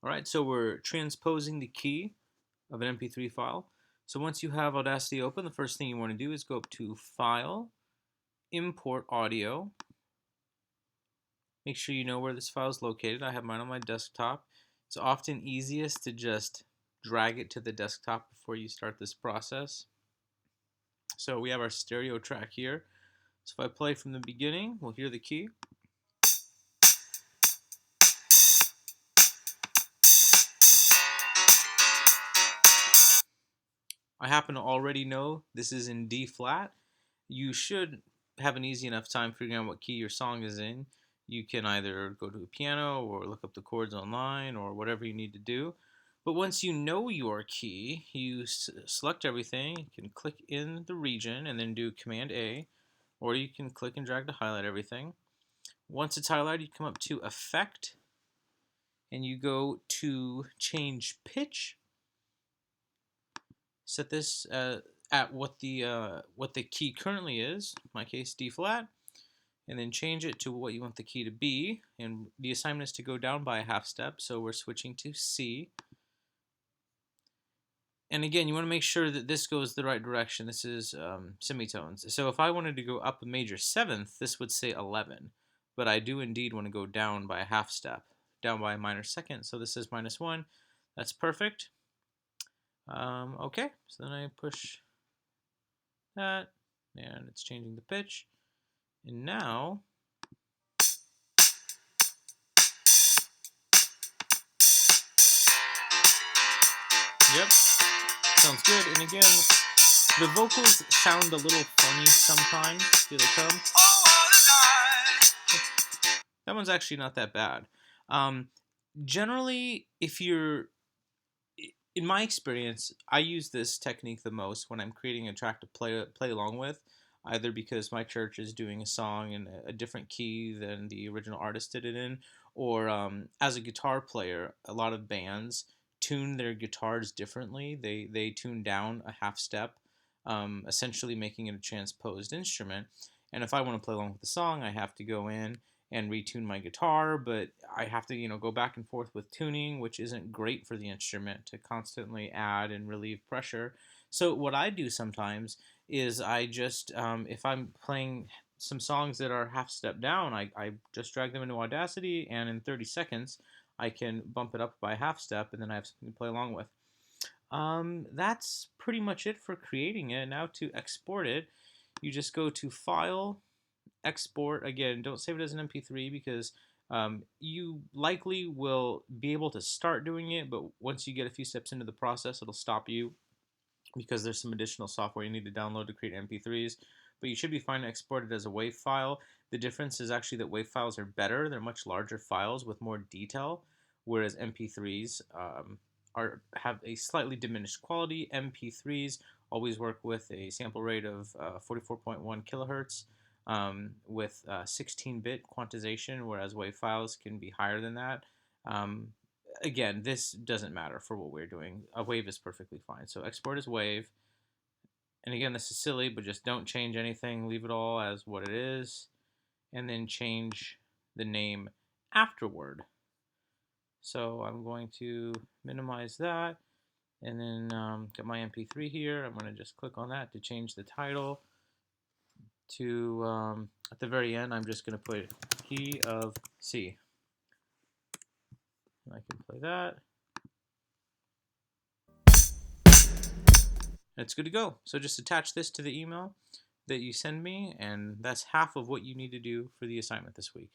All right, so we're transposing the key of an MP3 file. So once you have Audacity open, the first thing you want to do is go up to File, Import Audio. Make sure you know where this file is located. I have mine on my desktop. It's often easiest to just drag it to the desktop before you start this process. So we have our stereo track here. So if I play from the beginning, we'll hear the key. I happen to already know this is in D flat. You should have an easy enough time figuring out what key your song is in. You can either go to a piano or look up the chords online or whatever you need to do. But once you know your key, you select everything. You can click in the region and then do Command A, or you can click and drag to highlight everything. Once it's highlighted, you come up to Effect and you go to Change Pitch. Set this at what the key currently is, in my case D flat, and then change it to what you want the key to be. And the assignment is to go down by a half step, so we're switching to C. And again, you want to make sure that this goes the right direction. This is semitones. So if I wanted to go up a major seventh, this would say 11. But I do indeed want to go down by a half step, down by a minor second. So this is -1. That's perfect. Okay, so then I push that, and it's changing the pitch. And now, yep, sounds good. And again, the vocals sound a little funny sometimes. Here they come. That one's actually not that bad. Generally, if you're, in my experience, I use this technique the most when I'm creating a track to play along with, either because my church is doing a song in a different key than the original artist did it in, or as a guitar player, a lot of bands tune their guitars differently. They tune down a half step, essentially making it a transposed instrument. And if I want to play along with the song, I have to go in and retune my guitar, but I have to, go back and forth with tuning, which isn't great for the instrument to constantly add and relieve pressure. So what I do sometimes is I just, if I'm playing some songs that are half step down, I just drag them into Audacity, and in 30 seconds, I can bump it up by a half step, and then I have something to play along with. That's pretty much it for creating it. Now to export it, you just go to File, Export. Again, don't save it as an MP3 because you likely will be able to start doing it, but once you get a few steps into the process, it'll stop you because there's some additional software you need to download to create MP3s. But you should be fine to export it as a WAV file. The difference is actually that WAV files are better. They're much larger files with more detail, whereas MP3s have a slightly diminished quality. MP3s always work with a sample rate of 44.1 kilohertz. With 16-bit quantization, whereas WAV files can be higher than that. Again, this doesn't matter for what we're doing. A WAV is perfectly fine. So export as WAV. And again, this is silly, but just don't change anything. Leave it all as what it is. And then change the name afterward. So I'm going to minimize that. And then get my MP3 here. I'm going to just click on that to change the title. To at the very end, I'm just going to put key of C. And I can play that. And it's good to go. So just attach this to the email that you send me, and that's half of what you need to do for the assignment this week.